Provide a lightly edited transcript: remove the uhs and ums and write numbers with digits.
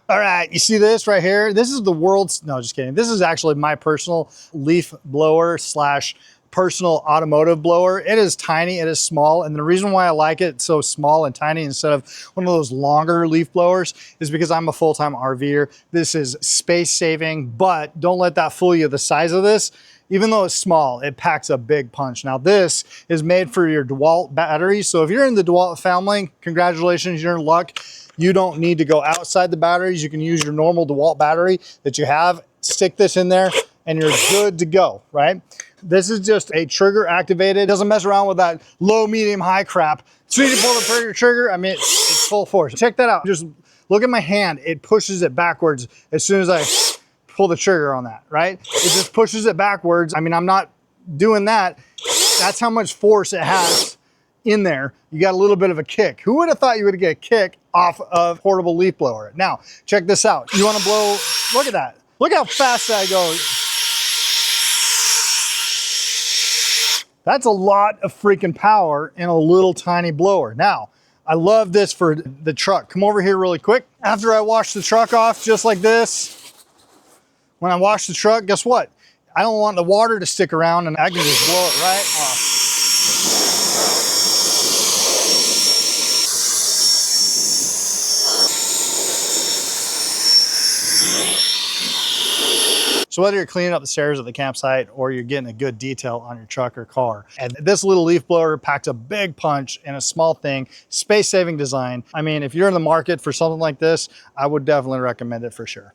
All right, you see this right here? This is the world's, no, just kidding. This is actually my personal leaf blower slash personal automotive blower. It is tiny, it is small, and the reason why I like it so small and tiny instead of one of those longer leaf blowers is because I'm a full-time RVer. This is space saving, but don't let that fool you. The size of this, even though it's small, it packs a big punch. Now this is made for your DeWalt battery, so if you're in the DeWalt family, congratulations, you're in luck. You don't need to go outside the batteries. You can use your normal DeWalt battery that you have, stick this in there, and you're good to go, right? This is just a trigger activated. It doesn't mess around with that low, medium, high crap. As soon as you pull the trigger, I mean, it's full force. Check that out. Just look at my hand. It pushes it backwards as soon as I pull the trigger on that, right? It just pushes it backwards. I mean, I'm not doing that. That's how much force it has in there. You got a little bit of a kick. Who would have thought you would get a kick off of portable leaf blower? Now, check this out. You want to blow, look at that. Look how fast I go. That's a lot of freaking power in a little tiny blower. Now, I love this for the truck. Come over here really quick. After I wash the truck off just like this, when I wash the truck, guess what? I don't want the water to stick around and I can just blow it right off. So whether you're cleaning up the stairs at the campsite or you're getting a good detail on your truck or car, and this little leaf blower packs a big punch in a small thing, space-saving design. I mean, if you're in the market for something like this, I would definitely recommend it for sure.